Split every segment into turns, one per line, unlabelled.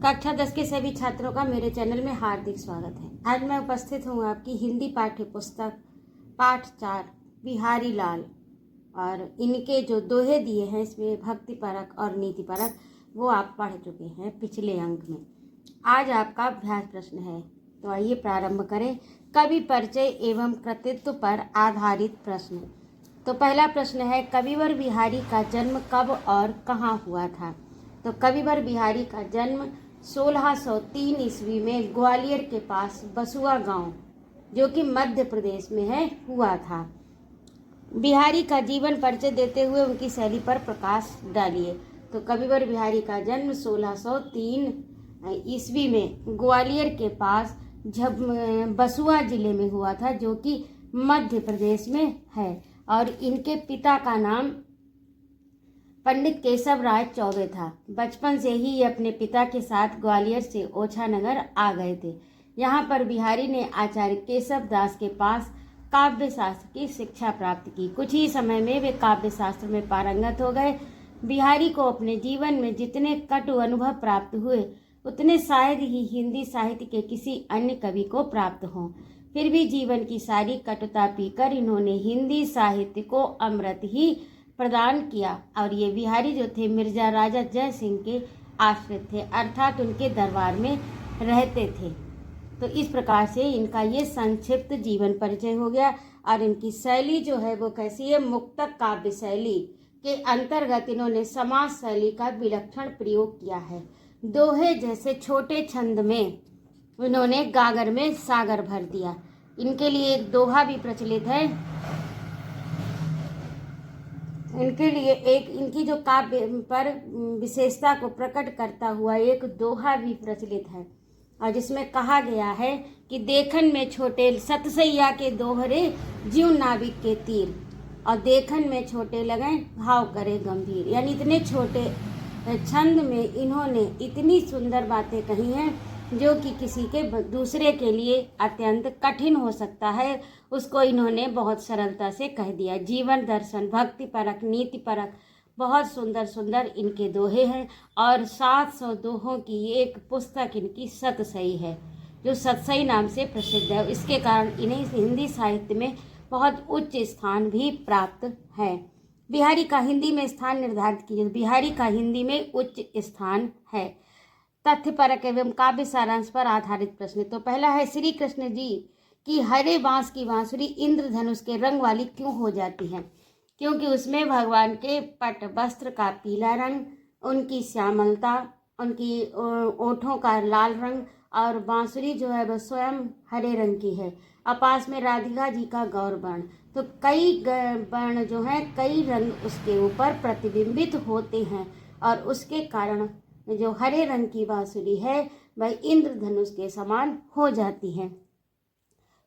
कक्षा 10 के सभी छात्रों का मेरे चैनल में हार्दिक स्वागत है। आज मैं उपस्थित हूँ आपकी हिंदी पाठ्य पुस्तक पाठ 4 बिहारी लाल, और इनके जो दोहे दिए हैं इसमें भक्ति परक और नीति परक वो आप पढ़ चुके हैं पिछले अंक में। आज आपका अभ्यास प्रश्न है, तो आइए प्रारंभ करें। कवि परिचय एवं कृतित्व पर आधारित प्रश्न। तो पहला प्रश्न है, कविवर बिहारी का जन्म कब और कहाँ हुआ था? तो कविवर बिहारी का जन्म 1603 ईस्वी में ग्वालियर के पास बसुआ गांव, जो कि मध्य प्रदेश में है, हुआ था। बिहारी का जीवन परिचय देते हुए उनकी शैली पर प्रकाश डालिए। तो कविवर बिहारी का जन्म 1603 ईस्वी में ग्वालियर के पास बसुआ जिले में हुआ था, जो कि मध्य प्रदेश में है। और इनके पिता का नाम पंडित केशव राय चौबे था। बचपन से ही ये अपने पिता के साथ ग्वालियर से ओछा नगर आ गए थे। यहाँ पर बिहारी ने आचार्य केशव दास के पास काव्य शास्त्र की शिक्षा प्राप्त की। कुछ ही समय में वे काव्य शास्त्र में पारंगत हो गए। बिहारी को अपने जीवन में जितने कटु अनुभव प्राप्त हुए, उतने शायद ही हिंदी साहित्य के किसी अन्य कवि को प्राप्त हों। फिर भी जीवन की सारी कटुता पीकर इन्होंने हिंदी साहित्य को अमृत ही प्रदान किया। और ये बिहारी जो थे मिर्जा राजा जय सिंह के आश्रित थे, अर्थात उनके दरबार में रहते थे। तो इस प्रकार से इनका ये संक्षिप्त जीवन परिचय हो गया। और इनकी शैली जो है वो कैसी है? मुक्तक काव्य शैली के अंतर्गत इन्होंने समाज शैली का विलक्षण प्रयोग किया है। दोहे जैसे छोटे छंद में इन्होंने गागर में सागर भर दिया। इनके लिए एक दोहा भी प्रचलित है। इनके लिए एक इनकी जो काव्य पर विशेषता को प्रकट करता हुआ एक दोहा भी प्रचलित है, और जिसमें कहा गया है कि देखन में छोटे सतसैया के दोहरे जीव नाविक के तीर, और देखन में छोटे लगे भाव करे गंभीर। यानी इतने छोटे छंद में इन्होंने इतनी सुंदर बातें कही हैं जो कि किसी के दूसरे के लिए अत्यंत कठिन हो सकता है, उसको इन्होंने बहुत सरलता से कह दिया। जीवन दर्शन, भक्ति परक, नीति परक, बहुत सुंदर सुंदर इनके दोहे हैं। और 700 दोहों की एक पुस्तक इनकी सतसई है, जो सतसई नाम से प्रसिद्ध है। इसके कारण इन्हें हिंदी साहित्य में बहुत उच्च स्थान भी प्राप्त है। बिहारी का हिंदी में स्थान निर्धारित कीजिए। बिहारी का हिंदी में उच्च स्थान है। तथ्य परक एवं काव्य सारांश पर आधारित प्रश्न। तो पहला है, श्री कृष्ण जी की हरे बांस की बांसुरी इंद्रधनुष के रंग वाली क्यों हो जाती है? क्योंकि उसमें भगवान के पट वस्त्र का पीला रंग, उनकी श्यामलता, उनकी ओठों का लाल रंग, और बांसुरी जो है वह स्वयं हरे रंग की है। और पास में राधिका जी का गौर वर्ण। तो कई वर्ण जो हैं, कई रंग उसके ऊपर प्रतिबिंबित होते हैं, और उसके कारण जो हरे रंग की बांसुरी है वह इंद्रधनुष के समान हो जाती है।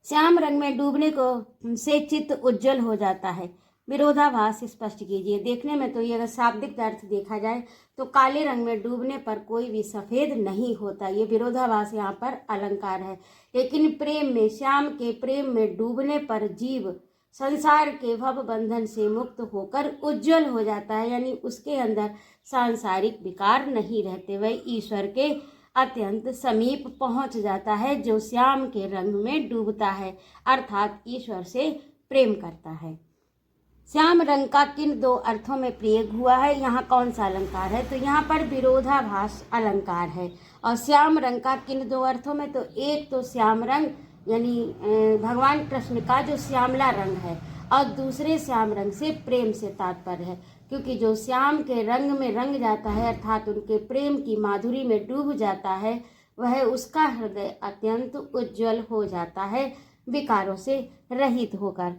श्याम रंग में डूबने को से चित्त उज्जवल हो जाता है। विरोधाभास स्पष्ट कीजिए। देखने में तो ये अगर शाब्दिक अर्थ देखा जाए तो काले रंग में डूबने पर कोई भी सफेद नहीं होता, ये विरोधाभास यहाँ पर अलंकार है। लेकिन प्रेम में, श्याम के प्रेम में डूबने पर जीव संसार के भव बंधन से मुक्त होकर उज्जवल हो जाता है। यानी उसके अंदर सांसारिक विकार नहीं रहते, वह ईश्वर के अत्यंत समीप पहुंच जाता है जो श्याम के रंग में डूबता है, अर्थात ईश्वर से प्रेम करता है। श्याम रंग का किन दो अर्थों में प्रयोग हुआ है? यहाँ कौन सा अलंकार है? तो यहाँ पर विरोधाभास अलंकार है। और श्याम रंग का किन दो अर्थों में? तो एक तो श्याम रंग यानी भगवान कृष्ण का जो श्यामला रंग है, और दूसरे श्याम रंग से प्रेम से तात्पर्य है, क्योंकि जो श्याम के रंग में रंग जाता है, अर्थात उनके प्रेम की माधुरी में डूब जाता है, वह उसका हृदय अत्यंत उज्जवल हो जाता है, विकारों से रहित होकर।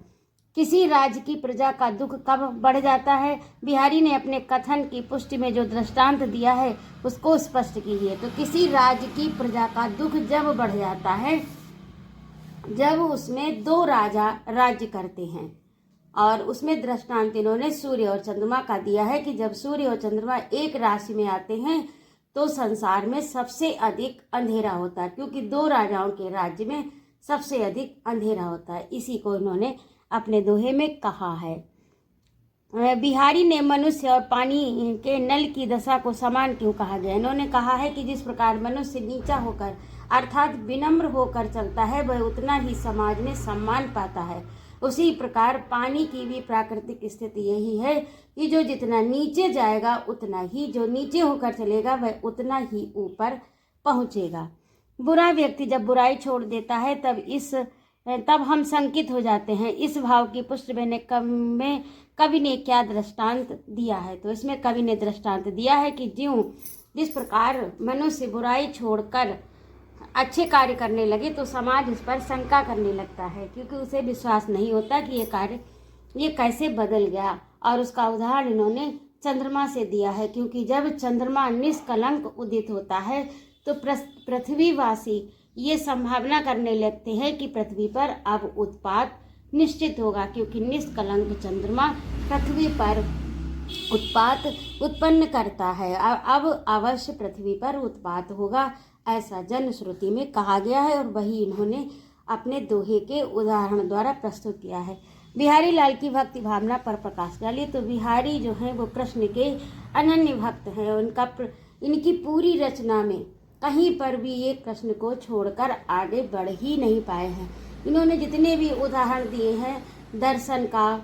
किसी राज्य की प्रजा का दुख कब बढ़ जाता है? बिहारी ने अपने कथन की पुष्टि में जो दृष्टांत दिया है उसको स्पष्ट कीजिए। तो किसी राज्य की प्रजा का दुख जब बढ़ जाता है जब उसमें दो राजा राज्य करते हैं, और उसमें दृष्टांत इन्होंने सूर्य और चंद्रमा का दिया है कि जब सूर्य और चंद्रमा एक राशि में आते हैं तो संसार में सबसे अधिक अंधेरा होता है, क्योंकि दो राजाओं के राज्य में सबसे अधिक अंधेरा होता है। इसी को इन्होंने अपने दोहे में कहा है। बिहारी ने मनुष्य और पानी के नल की दशा को समान क्यों कहा गया? इन्होंने कहा है कि जिस प्रकार मनुष्य नीचा होकर अर्थात विनम्र होकर चलता है वह उतना ही समाज में सम्मान पाता है। उसी प्रकार पानी की भी प्राकृतिक स्थिति यही है कि जो जितना नीचे जाएगा उतना ही, जो नीचे होकर चलेगा वह उतना ही ऊपर पहुंचेगा। बुरा व्यक्ति जब बुराई छोड़ देता है तब हम शंकित हो जाते हैं। इस भाव की पुष्टि में कवि ने क्या दृष्टांत दिया है? तो इसमें कवि ने दृष्टांत दिया है कि जिस प्रकार मनुष्य बुराई छोड़कर अच्छे कार्य करने लगे तो समाज इस पर शंका करने लगता है, क्योंकि उसे विश्वास नहीं होता कि ये कार्य ये कैसे बदल गया। और उसका उदाहरण इन्होंने चंद्रमा से दिया है, क्योंकि जब चंद्रमा निष्कलंक उदित होता है तो पृथ्वीवासी ये संभावना करने लगते हैं कि पृथ्वी पर अब उत्पात निश्चित होगा, क्योंकि निष्कलंक चंद्रमा पृथ्वी पर उत्पात उत्पन्न करता है। अब अवश्य पृथ्वी पर उत्पात होगा, ऐसा जनश्रुति में कहा गया है और वही इन्होंने अपने दोहे के उदाहरण द्वारा प्रस्तुत किया है। बिहारी लाल की भक्ति भावना पर प्रकाश डालिए। तो बिहारी जो हैं वो कृष्ण के अनन्य भक्त हैं। इनकी पूरी रचना में कहीं पर भी ये कृष्ण को छोड़कर आगे बढ़ ही नहीं पाए हैं। इन्होंने जितने भी उदाहरण दिए हैं दर्शन का,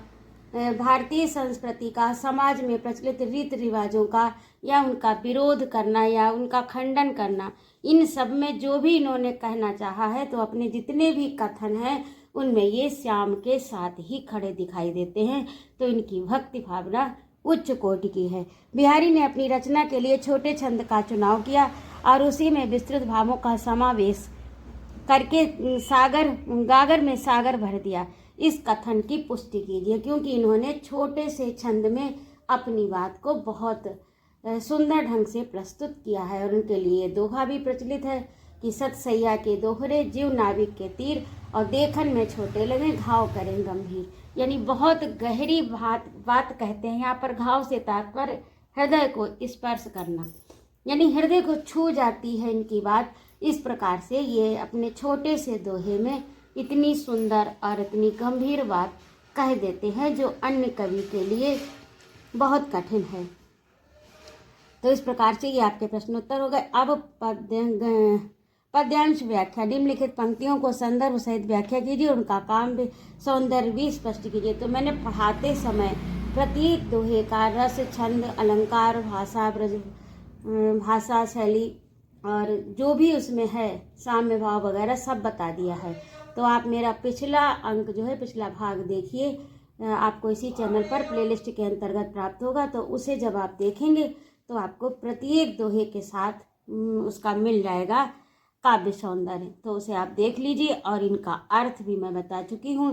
भारतीय संस्कृति का, समाज में प्रचलित रीति रिवाजों का, या उनका विरोध करना या उनका खंडन करना, इन सब में जो भी इन्होंने कहना चाहा है तो अपने जितने भी कथन हैं उनमें ये श्याम के साथ ही खड़े दिखाई देते हैं। तो इनकी भक्ति भावना उच्च कोटि की है। बिहारी ने अपनी रचना के लिए छोटे छंद का चुनाव किया और उसी में विस्तृत भावों का समावेश करके गागर में सागर भर दिया। इस कथन की पुष्टि कीजिए, क्योंकि इन्होंने छोटे से छंद में अपनी बात को बहुत सुंदर ढंग से प्रस्तुत किया है। और उनके लिए दोहा भी प्रचलित है कि सतसैया के दोहरे जीव नाविक के तीर और देखन में छोटे लगे घाव करें गंभीर। यानी बहुत गहरी बात कहते हैं। यहाँ पर घाव से तात्पर्य हृदय को स्पर्श करना, यानी हृदय को छू जाती है इनकी बात। इस प्रकार से ये अपने छोटे से दोहे में इतनी सुंदर और इतनी गंभीर बात कह देते हैं जो अन्य कवि के लिए बहुत कठिन है। तो इस प्रकार से ये आपके प्रश्नोत्तर हो गए। अब पद्यांश व्याख्या। निम्नलिखित पंक्तियों को संदर्भ सहित व्याख्या कीजिए, उनका काव्य सौंदर्य भी स्पष्ट कीजिए। तो मैंने पढ़ाते समय प्रत्येक दोहे का रस, छंद, अलंकार, भाषा शैली और जो भी उसमें है साम्य भाव वगैरह सब बता दिया है। तो आप मेरा पिछला अंक जो है, पिछला भाग देखिए, आपको इसी चैनल पर प्लेलिस्ट के अंतर्गत प्राप्त होगा। तो उसे जब आप देखेंगे तो आपको प्रत्येक दोहे के साथ उसका मिल जाएगा काव्य सौंदर्य। तो उसे आप देख लीजिए और इनका अर्थ भी मैं बता चुकी हूँ।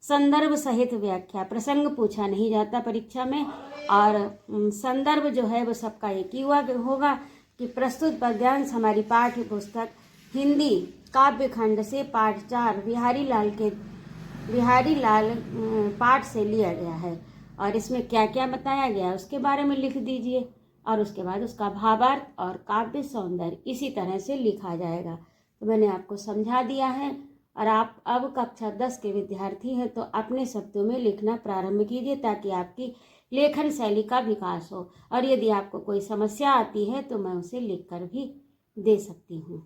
संदर्भ सहित व्याख्या। प्रसंग पूछा नहीं जाता परीक्षा में, और संदर्भ जो है वो सबका एक ही होगा कि प्रस्तुत पद्यांश हमारी पाठ्य पुस्तक हिंदी काव्य खंड से पाठ 4 बिहारी लाल पाठ से लिया गया है। और इसमें क्या क्या बताया गया है उसके बारे में लिख दीजिए, और उसके बाद उसका भावार्थ और काव्य सौंदर्य इसी तरह से लिखा जाएगा। तो मैंने आपको समझा दिया है। और आप अब कक्षा 10 के विद्यार्थी हैं तो अपने शब्दों में लिखना प्रारंभ कीजिए, ताकि आपकी लेखन शैली का विकास हो। और यदि आपको कोई समस्या आती है तो मैं उसे लिखकर भी दे सकती हूँ।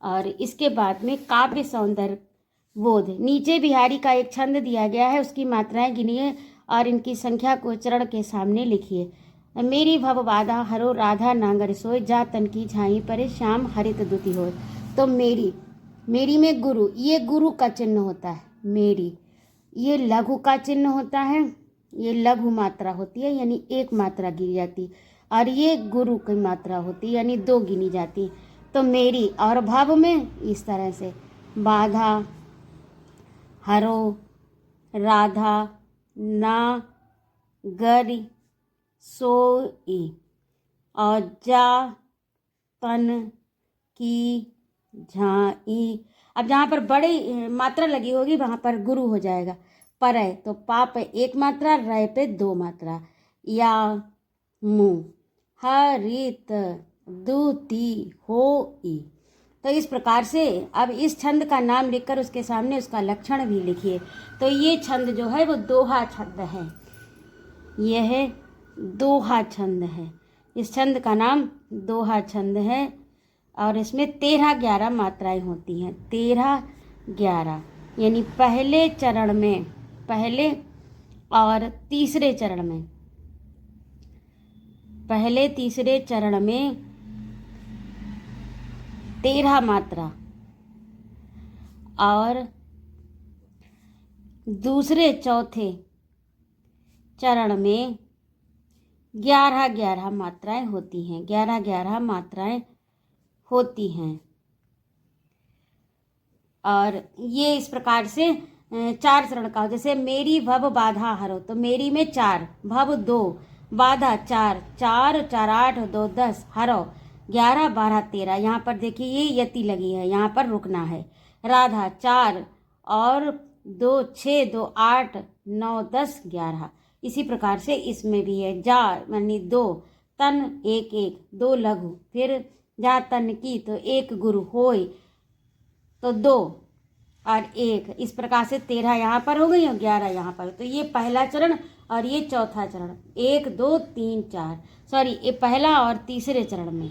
और इसके बाद में काव्य सौंदर्य बोध। नीचे बिहारी का एक छंद दिया गया है, उसकी मात्राएं गिनिए और इनकी संख्या को चरण के सामने लिखिए। मेरी भव बाधा हरो राधा नांगर सोय, जा तन की झाई परे श्याम हरित दुति हो। तो मेरी में गुरु, ये गुरु का चिन्ह होता है। मेरी ये लघु का चिन्ह होता है, ये लघु मात्रा होती है यानी एक मात्रा गिनी जाती, और ये गुरु की मात्रा होती है यानी 2 गिनी जाती। तो मेरी और भव में इस तरह से बाधा हरो राधा ना गरी सोई और जा तन की झाई। अब जहाँ पर बड़ी मात्रा लगी होगी वहाँ पर गुरु हो जाएगा। पर है तो पा पे 1 मात्रा, रे पे 2 मात्रा। या मुँह हरित दुति होई। तो इस प्रकार से अब इस छंद का नाम लिखकर उसके सामने उसका लक्षण भी लिखिए। तो ये छंद जो है वो दोहा छंद है। यह दोहा छंद है। इस छंद का नाम दोहा छंद है और इसमें 13-11 मात्राएं होती हैं। 13-11 यानी पहले चरण में, पहले और तीसरे चरण में, पहले तीसरे चरण में 13 मात्रा और दूसरे चौथे चरण में 11-11 मात्राएं होती हैं। 11-11 मात्राएं होती हैं और ये इस प्रकार से 4 चरण का, जैसे मेरी भव बाधा हरो, तो मेरी में 4, भव 2, बाधा 4, 4 4 8 2 10, हरो 11 12 13। यहाँ पर देखिए ये यति लगी है, यहाँ पर रुकना है। राधा 4 और 2 6 2 8 9 10 11। इसी प्रकार से इसमें भी है। जा यानी 2, तन 1 1, 2 लघु, फिर जा तन की तो 1 गुरु, होय तो 2 और 1। इस प्रकार से 13 यहाँ पर हो गई और 11 यहाँ पर। तो ये पहला चरण और ये चौथा चरण, 1 2 3 4, सॉरी ये पहला और तीसरे चरण में,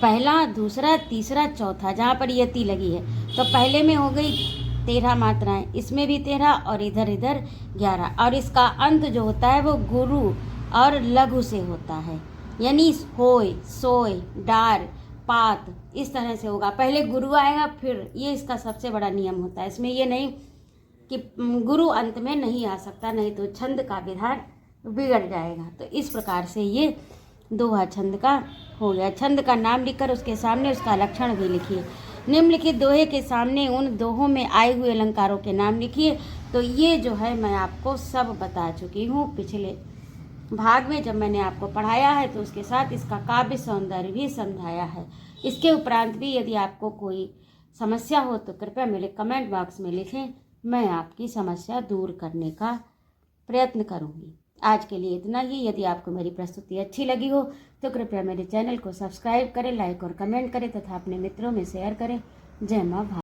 पहला दूसरा तीसरा चौथा, जहाँ पर यति लगी है। तो पहले में हो गई 13 मात्राएं, इसमें भी 13 और इधर 11। और इसका अंत जो होता है वो गुरु और लघु से होता है, यानी होय सोय डार पात, इस तरह से होगा। पहले गुरु आएगा फिर, ये इसका सबसे बड़ा नियम होता है। इसमें ये नहीं कि गुरु अंत में नहीं आ सकता, नहीं तो छंद का विधान बिगड़ जाएगा। तो इस प्रकार से ये दोहा छंद का हो गया। छंद का नाम लिखकर उसके सामने उसका लक्षण भी लिखिए। निम्नलिखित दोहे के सामने उन दोहों में आए हुए अलंकारों के नाम लिखिए। तो ये जो है मैं आपको सब बता चुकी हूँ पिछले भाग में, जब मैंने आपको पढ़ाया है तो उसके साथ इसका काव्य सौंदर्य भी समझाया है। इसके उपरांत भी यदि आपको कोई समस्या हो तो कृपया मेरे कमेंट बॉक्स में लिखें, मैं आपकी समस्या दूर करने का प्रयत्न करूँगी। आज के लिए इतना ही। यदि आपको मेरी प्रस्तुति अच्छी लगी हो तो कृपया मेरे चैनल को सब्सक्राइब करें, लाइक और कमेंट करें तथा अपने मित्रों में शेयर करें। जय माँ भारत।